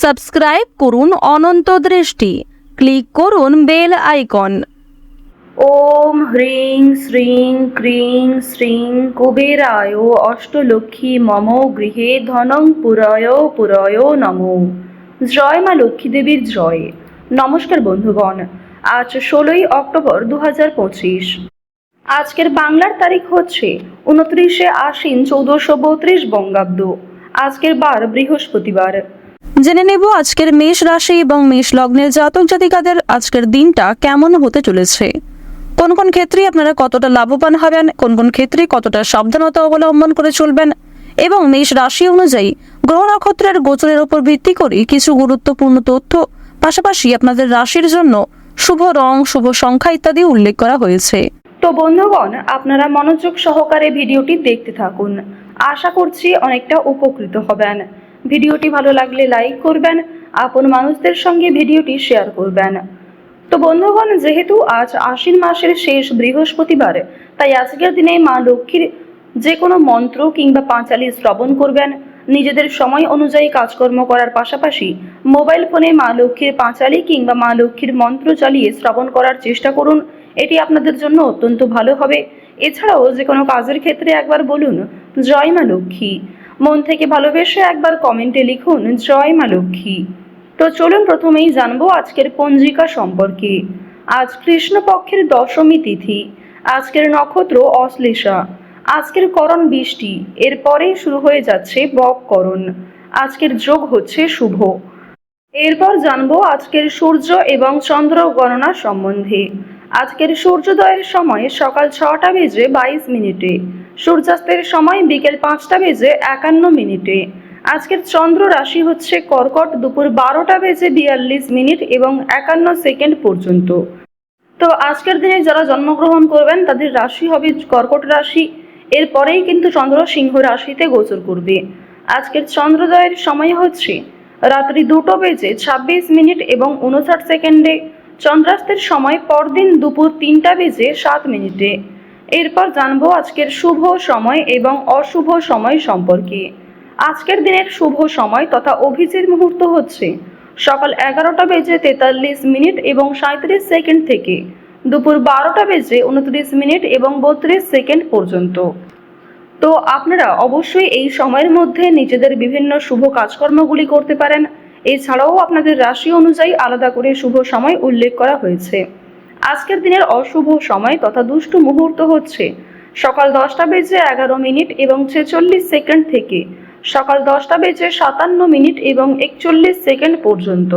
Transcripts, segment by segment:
Subscribe করুন অনন্ত দৃষ্টি, click করুন বেল আইকন। ওম হ্রিং শ্রীং ক্রিং শ্রীং কুবেরায় অষ্টলক্ষ্মী মম গৃহে ধনং পুরয় পুরয় নমো। জয় মা লক্ষ্মী দেবীর জয়। নমস্কার বন্ধুগণ, আজ 16ই অক্টোবর 2025। আজকের বাংলার তারিখ হচ্ছে 29শে আশ্বিন 1432 বঙ্গাব্দ। আজকের বার বৃহস্পতিবার। জেনে নেব আজকের মেষ রাশি এবং মেষ লগ্নের জাতক জাতিকাদের আজকের দিনটা কেমন হতে চলেছে। কোন কোন ক্ষেত্রে আপনারা কতটা লাভবান হবেন, কোন কোন ক্ষেত্রে কতটা সাবধানতা অবলম্বন করে চলবেন, এবং মেষ রাশি অনুযায়ী গ্রহ নক্ষত্রের গোচরের উপর ভিত্তি করে কিছু গুরুত্বপূর্ণ তথ্য, পাশাপাশি আপনাদের রাশির জন্য শুভ রং, শুভ সংখ্যা ইত্যাদি উল্লেখ করা হয়েছে। তো বন্ধুগণ, আপনারা মনোযোগ সহকারে ভিডিওটি দেখতে থাকুন। আশা করছি অনেকটা উপকৃত হবেন। ভিডিওটি ভালো লাগলে লাইক করবেন, আপন মানুষদের সঙ্গে ভিডিওটি শেয়ার করবেন। তো বন্ধুগণ, যেহেতু আজ আশ্বিন মাসের শেষ বৃহস্পতিবার, তাই আজকের দিনে মা লক্ষ্মীর যে কোনো মন্ত্র কিংবা পাঁচালি শ্রবণ করবেন। নিজেদের সময় অনুযায়ী কাজকর্ম করার পাশাপাশি মোবাইল ফোনে মা লক্ষ্মীর পাঁচালি কিংবা মা লক্ষ্মীর মন্ত্র চালিয়ে শ্রবণ করার চেষ্টা করুন। এটি আপনাদের জন্য অত্যন্ত ভালো হবে। এছাড়াও যে কোনো কাজের ক্ষেত্রে একবার বলুন জয় মা লক্ষ্মী। মন থেকে ভালোবেসে একবার কমেন্টে লিখুন জয় মা লক্ষ্মী। তো চলুন প্রথমেই জানবো আজকের পঞ্জিকা সম্পর্কে। আজ কৃষ্ণপক্ষের দশমী তিথি। আজকের নক্ষত্র অশ্লেষা। আজকের করণ বৃষ্টি, এরপরেই শুরু হয়ে যাচ্ছে বককরণ। আজকের যোগ হচ্ছে শুভ। এরপর জানবো আজকের সূর্য এবং চন্দ্র গণনা সম্বন্ধে। আজকের সূর্যোদয়ের সময় সকাল 6টা বেজে 22 মিনিটে, সূর্যাস্তের সময় বিকেল 5টা বেজে 51 মিনিটে। আজকের চন্দ্র রাশি হচ্ছে কর্কট, দুপুর 12টা বেজে 42 মিনিট এবং 51 সেকেন্ড পর্যন্ত। তো আজকের দিনে যারা জন্মগ্রহণ করবেন তাদের রাশি হবে কর্কট রাশি। এরপরেই কিন্তু চন্দ্র সিংহ রাশিতে গোচর করবে। আজকের চন্দ্রোদয়ের সময় হচ্ছে রাত্রি 2টো বেজে 26 মিনিট এবং 59 সেকেন্ডে। চন্দ্রাস্তের সময় পরদিন দুপুর 3টা বেজে 7 মিনিটে। এরপর জানবো আজকের শুভ সময় এবং অশুভ সময় সম্পর্কে। আজকের দিনের শুভ সময় তথা অভিজিৎ মুহূর্ত হচ্ছে সকাল 11টা বেজে 43 মিনিট এবং 37 সেকেন্ড থেকে দুপুর 12টা বেজে 29 মিনিট এবং 32 সেকেন্ড পর্যন্ত। তো আপনারা অবশ্যই এই সময়ের মধ্যে নিজেদের বিভিন্ন শুভ কাজকর্মগুলি করতে পারেন। এছাড়াও আপনাদের রাশি অনুযায়ী আলাদা করে শুভ সময় উল্লেখ করা হয়েছে। আজকের দিনের অশুভ সময় তথা দুষ্টু মুহূর্ত হচ্ছে সকাল 10টা বেজে 11 মিনিট এবং 46 সেকেন্ড থেকে সকাল 10টা বেজে 57 মিনিট এবং 41 সেকেন্ড পর্যন্ত।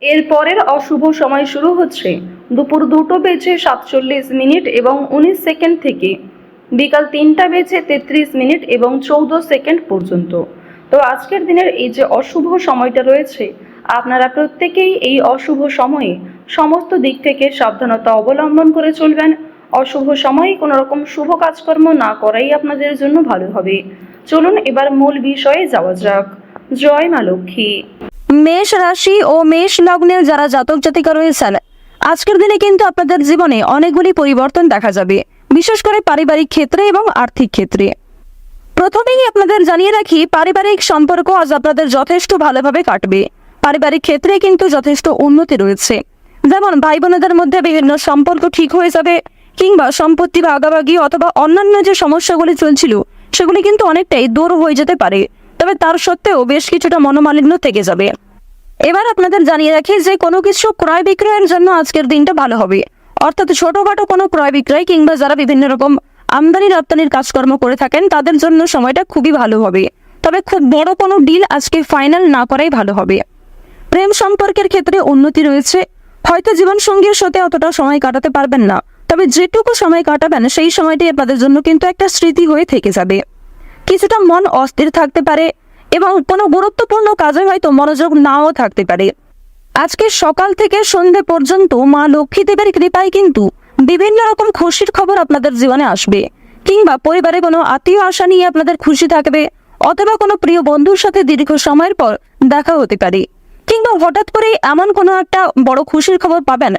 এরপরের অশুভ সময় শুরু হচ্ছে দুপুর 2টো বেজে 47 মিনিট এবং 19 সেকেন্ড থেকে বিকাল 3টা বেজে 33 মিনিট এবং 14 সেকেন্ড পর্যন্ত। তো আজকের দিনের এই যে অশুভ সময়টা রয়েছে, আপনারা প্রত্যেকেই এই অশুভ সময়ে সমস্ত দিক থেকে সাবধানতা অবলম্বন করে চলবেন। অশুভ সময়ে কোনো রকম শুভ কাজকর্ম না করাই আপনাদের জন্য ভালো হবে। চলুন এবার মূল বিষয়ে যাওয়া যাক। জয় মা লক্ষ্মী। মেষ রাশি ও মেষ লগ্নের যারা জাতক জাতিকা রয়েছেন, আজকের দিনে কিন্তু আপনাদের জীবনে অনেকগুলি পরিবর্তন দেখা যাবে, বিশেষ করে পারিবারিক ক্ষেত্রে এবং আর্থিক ক্ষেত্রে। প্রথমেই আপনাদের জানিয়ে রাখি, পারিবারিক সম্পর্ক আজ আপনাদের যথেষ্ট ভালোভাবে কাটবে। পারিবারিক ক্ষেত্রে কিন্তু যথেষ্ট উন্নতি রয়েছে। যেমন ভাই বোনেদের মধ্যে বিভিন্ন সম্পর্ক ঠিক হয়ে যাবে, কিংবা সম্পত্তি ভাগাভাগি অথবা অন্যান্য যে সমস্যাগুলি চলছিল সেগুলি কিন্তু অনেকটাই দূর হয়ে যেতে পারে। তবে তার সত্ত্বেও বেশ কিছুটা মনোমালিন্য থেকে যাবে। এবার আপনাদের জানিয়ে রাখি যে কোনো কিছু ক্রয় বিক্রয়ের জন্য আজকের দিনটা ভালো হবে। অর্থাৎ ছোটখাটো কোনো ক্রয় বিক্রয় কিংবা যারা বিভিন্ন রকম আমদানি রপ্তানির কাজকর্ম করে থাকেন তাদের জন্য সময়টা খুবই ভালো হবে। তবে খুব বড় কোনো ডিল আজকে ফাইনাল না করাই ভালো হবে। প্রেম সম্পর্কের ক্ষেত্রে উন্নতি রয়েছে। হয়তো জীবনসঙ্গীর সাথে অতটা সময় কাটাতে পারবেন না, তবে যেটুকু সময় কাটাবেন সেই সময়টি আপনাদের জন্য কিন্তু একটা স্মৃতি হয়ে থেকে যাবে। কিছুটা মন অস্থির থাকতে পারে এবং কোনো গুরুত্বপূর্ণ কাজে হয়তো মনোযোগ নাও থাকতে পারে। আজকে সকাল থেকে সন্ধে পর্যন্ত মা লক্ষ্মী দেবের কৃপায় কিন্তু বিভিন্ন রকম খুশির খবর আপনাদের জীবনে আসবে, কিংবা পরিবারে কোনো আত্মীয় আশা নিয়ে আপনাদের খুশি থাকবে, অথবা কোনো প্রিয় বন্ধুর সাথে দীর্ঘ সময়ের পর দেখা হতে পারে, কিংবা হঠাৎ করে এমন কোনো একটা বড় খুশির খবর পাবেন।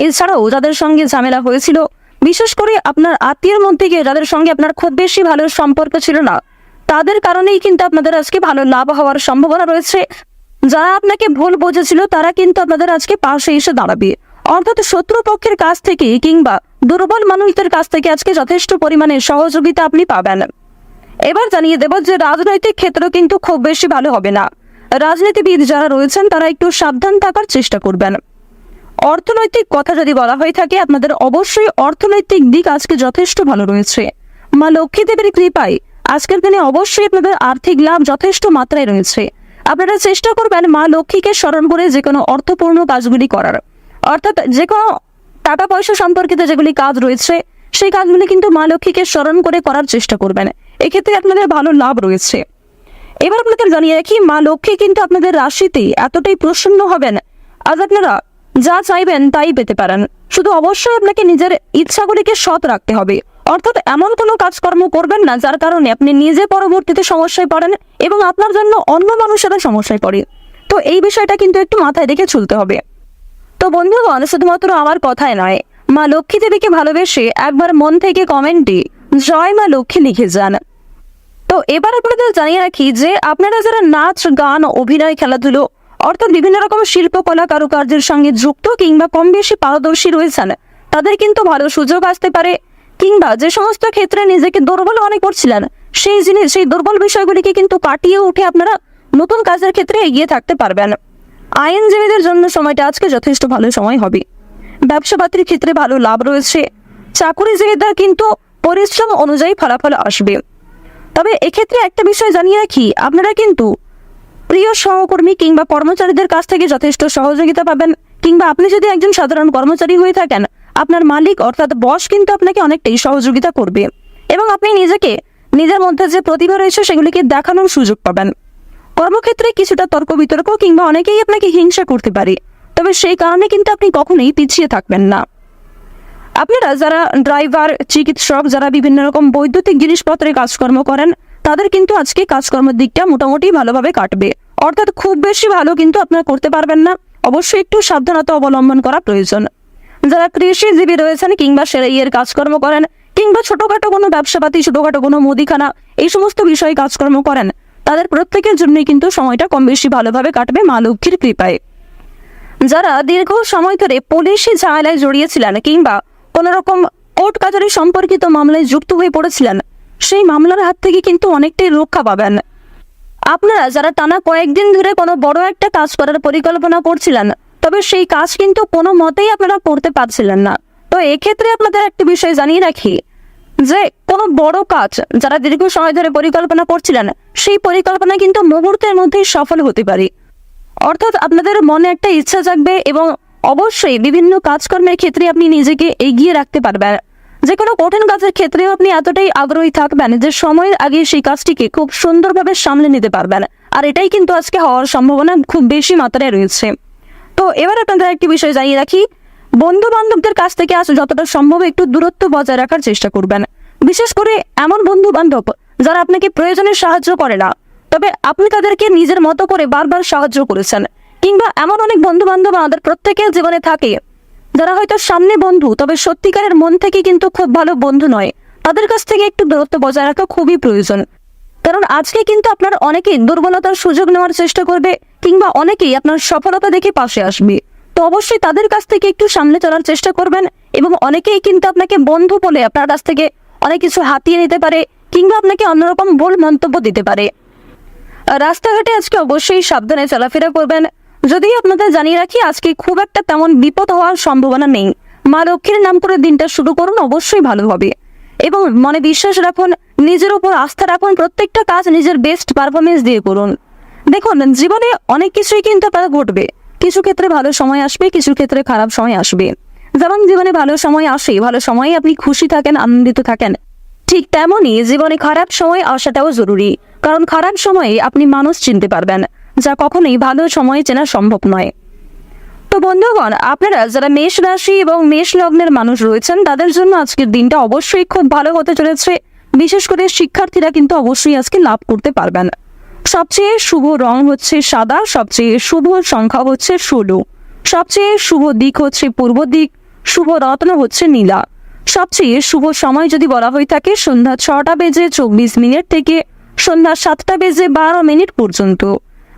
এছাড়াও যাদের সঙ্গে ঝামেলা হয়েছিল, বিশেষ করে আপনার আত্মীয়ের মধ্যে গিয়ে যাদের সঙ্গে আপনার খুব বেশি ভালো সম্পর্ক ছিল না, তাদের কারণেই কিন্তু আপনাদের আজকে ভালো লাভ হওয়ার সম্ভাবনা রয়েছে। যারা আপনাকে ভুল বুঝেছিল তারা কিন্তু আপনাদের আজকে পাশে এসে দাঁড়াবে। অর্থাৎ শত্রুপক্ষের কাছ থেকে কিংবা দুর্বল মানুষদের কাছ থেকে আজকে যথেষ্ট পরিমাণে সহযোগিতা আপনি পাবেন। এবার জানিয়ে দেব যে রাজনৈতিক ক্ষেত্র কিন্তু খুব বেশি ভালো হবে না। রাজনীতিবিদ যারা রয়েছেন তারা একটু সাবধান থাকার চেষ্টা করবেন। অর্থনৈতিক কথা যদি বলা হয়ে থাকে, আপনাদের অবশ্যই অর্থনৈতিক দিক আজকে যথেষ্ট ভালো রয়েছে। মা লক্ষ্মী দেবীর কৃপায় আজকের দিনে অবশ্যই আপনাদের আর্থিক লাভ যথেষ্ট মাত্রায় রয়েছে। আপনারা চেষ্টা করবেন মা লক্ষ্মীকে স্মরণ করে যে কোনো অর্থপূর্ণ কাজগুলি করার, অর্থাৎ যে কোনো টাকা পয়সা সম্পর্কিত যেগুলি কাজ রয়েছে সেই কাজগুলি কিন্তু মা লক্ষ্মীকে স্মরণ করে করার চেষ্টা করবেন। এক্ষেত্রে আপনাদের ভালো লাভ রয়েছে। এবার আপনাদের জানিয়ে রাখি, মা লক্ষ্মী কিন্তু আপনাদের রাশিতে এতটাই প্রসন্ন হবেন, আজ আপনারা যা চাইবেন তাই পেতে পারেন। শুধু অবশ্যই আপনাকে নিজের ইচ্ছাগুলিকে সৎ রাখতে হবে, অর্থাৎ এমন কোনো কাজকর্ম করবেন না যার কারণে আপনি নিজে পরবর্তীতে সমস্যায় পড়েন এবং আপনার জন্য অন্য মানুষেরা সমস্যায় পড়ে। তো এই বিষয়টা কিন্তু একটু মাথায় রেখে চলতে হবে। তো বন্ধুগণ, শুধুমাত্র আমার কথায় নয়, মা লক্ষ্মী দেবীকে ভালোবেসে একবার মন থেকে কমেন্টে জয় মা লক্ষ্মী লিখে যান। তো এবার আপনাদের জানিয়ে রাখি যে আপনারা যারা নাচ, গান, অভিনয়, খেলাধুলো অর্থাৎ বিভিন্ন রকম শিল্পকলা কারুকার্যের সঙ্গে যুক্ত কিংবা কম বেশি পারদর্শী রয়েছেন, তাদের কিন্তু ভালো সুযোগ আসতে পারে। কিংবা যে সমস্ত ক্ষেত্রে নিজেকে দুর্বল মনে করছিলেন সেই দুর্বল বিষয়গুলিকে কিন্তু কাটিয়ে উঠে আপনারা নতুন কাজের ক্ষেত্রে এগিয়ে থাকতে পারবেন। আইনজীবীদের জন্য সময়টা আজকে যথেষ্ট ভালো সময় হবে। ব্যবসা পাতির ক্ষেত্রে ভালো লাভ রয়েছে। চাকুরিজীবীদের কিন্তু পরিশ্রম অনুযায়ী ফলাফল আসবে। তবে এক্ষেত্রে একটা বিষয় জানিয়ে রাখি, আপনারা কিন্তু প্রিয় সহকর্মী কিংবা কর্মচারীদের কাছ থেকে যথেষ্ট সহযোগিতা পাবেন। কিংবা আপনি যদি একজন সাধারণ কর্মচারী হয়ে থাকেন, আপনার মালিক অর্থাৎ বস কিন্তু আপনাকে অনেকটাই সহযোগিতা করবে এবং আপনি নিজের মধ্যে যে প্রতিভা রয়েছে সেগুলিকে দেখানোর সুযোগ পাবেন। কর্মক্ষেত্রে কিছুটা তর্ক বিতর্ক কিংবা অনেকেই আপনাকে হিংসা করতে পারে, তবে সেই কারণে কিন্তু আপনি কখনোই পিছিয়ে থাকবেন না। আপনারা যারা ড্রাইভার, চিকিৎসক, যারা বিভিন্ন রকম বৈদ্যুতিক জিনিসপত্রের কাজকর্ম করেন, তাদের কিন্তু আজকে কাজকর্মের দিকটা মোটামুটি ভালোভাবে কাটবে। অর্থাৎ খুব বেশি ভালো কিন্তু আপনারা করতে পারবেন না, অবশ্যই একটু সাবধানতা অবলম্বন করা প্রয়োজন। যারা কৃষিজীবী রয়েছেন কিংবা সেলাইয়ের কাজকর্ম করেন কিংবা ছোটখাটো কোনো ব্যবসাপাতি, ছোটখাটো কোনো মুদিখানা, এই সমস্ত বিষয়ে কাজকর্ম করেন, তাদের প্রত্যেকের জন্যই কিন্তু সময়টা কম বেশি ভালোভাবে কাটবে মা লক্ষ্মীর কৃপায়। যারা দীর্ঘ সময় ধরে পুলিশি ঝামেলায় জড়িয়েছিলেন কিংবা কোনো রকম কোর্ট কাচারি সম্পর্কিত মামলায় যুক্ত হয়ে পড়েছিলেন, সেই মামলার হাত থেকে কিন্তু অনেকটাই রক্ষা পাবেন। আপনারা যারা টানা কয়েকদিন ধরে কোনো বড় একটা কাজ করার পরিকল্পনা করছিলেন, তবে সেই কাজ কিন্তু কোনো মতেই আপনারা করতে পারছিলেন না, তো এক্ষেত্রে আপনাদের একটা বিষয় জানিয়ে রাখি যে কোনো বড় কাজ যারা দীর্ঘ সময় ধরে পরিকল্পনা করছিলেন, সেই পরিকল্পনা কিন্তু মুহূর্তের মধ্যেই সফল হতে পারে। অর্থাৎ আপনাদের মনে একটা ইচ্ছা জাগবে এবং অবশ্যই বিভিন্ন কাজকর্মের ক্ষেত্রে আপনি নিজেকে এগিয়ে রাখতে পারবেন। যে কোনো কঠিন কাজের ক্ষেত্রেও আপনি এতটাই আগ্রহী থাকবেন যে সময়ের আগে সেই কাজটিকে খুব সুন্দরভাবে সামলে নিতে পারবেন, আর এটাই কিন্তু আজকে হওয়ার সম্ভাবনা খুব বেশি মাত্রায় রয়েছে। তো এবার আপনাদের একটি বিষয় জানিয়ে রাখি, বন্ধু বান্ধবদের কাছ থেকে আজ যতটা সম্ভব একটু দূরত্ব বজায় রাখার চেষ্টা করবেন। বিশেষ করে এমন বন্ধু বান্ধব যারা আপনাকে প্রয়োজনে সাহায্য করে না, তবে আপনি তাদেরকে নিজের মতো করে বারবার সাহায্য করেছেন। কিংবা এমন অনেক বন্ধু বান্ধব আমাদের প্রত্যেকের জীবনে থাকে যারা হয়তো সামনে বন্ধু, তবে সত্যিকারের মন থেকে কিন্তু খুব ভালো বন্ধু নয়। তাদের কাছ থেকে একটু দূরত্ব বজায় রাখা খুবই প্রয়োজন, কারণ আজকে কিন্তু আপনার অনেকেই দুর্বলতার সুযোগ নেওয়ার চেষ্টা করবে কিংবা অনেকেই আপনার সফলতা দেখে পাশে আসবে। তো অবশ্যই তাদের কাছ থেকে একটু সামনে চলার চেষ্টা করবেন এবং অনেকেই কিন্তু আপনাকে বন্ধু বলে আপনার কাছ থেকে অনেক কিছু হাতিয়ে নিতে পারে কিংবা আপনাকে অন্যরকম ভুল মন্তব্য দিতে পারে। রাস্তাঘাটে আজকে অবশ্যই সাবধানে চলাফেরা করবেন। যদিও আপনাদের জানিয়ে রাখি, আজকে খুব একটা তেমন বিপদ হওয়ার সম্ভাবনা নেই। মা লক্ষ্মীর নাম করে দিনটা শুরু করুন, অবশ্যই ভালো হবে এবং মনে বিশ্বাস রাখুন, নিজের উপর আস্থা রাখুন, প্রত্যেকটা কাজ নিজের বেস্ট পারফরমেন্স দিয়ে করুন। দেখুন, জীবনে অনেক কিছুই কিন্তু আপনার ঘটবে। কিছু ক্ষেত্রে ভালো সময় আসবে, কিছু ক্ষেত্রে খারাপ সময় আসবে। যেমন জীবনে ভালো সময় আসে, ভালো সময়ে আপনি খুশি থাকেন, আনন্দিত থাকেন, ঠিক তেমনই জীবনে খারাপ সময় আসাটাও জরুরি, কারণ খারাপ সময়ে আপনি মানুষ চিনতে পারবেন, যা কখনোই ভালো সময়ে চেনা সম্ভব নয়। তো বন্ধুগণ, আপনারা যারা মেষ রাশি এবং মেষ লগ্নের মানুষ রয়েছেন, তাদের জন্য আজকের দিনটা অবশ্যই খুব ভালো হতে চলেছে। বিশেষ করে শিক্ষার্থীরা কিন্তু অবশ্যই আজকে লাভ করতে পারবেন। সবচেয়ে শুভ রং হচ্ছে সাদা, সবচেয়ে শুভ সংখ্যা হচ্ছে 16, সবচেয়ে শুভ দিক হচ্ছে পূর্ব দিক, শুভ রত্ন হচ্ছে নীলা। সবচেয়ে শুভ সময় যদি বলা হয়ে থাকে সন্ধ্যা 6টা বেজে 24 মিনিট থেকে সন্ধ্যা 7টা বেজে 12 মিনিট পর্যন্ত।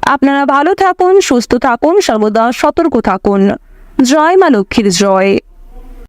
আপনারা ভালো থাকুন, সুস্থ থাকুন, সর্বদা সতর্ক থাকুন। জয় মা লক্ষ্মীর জয়।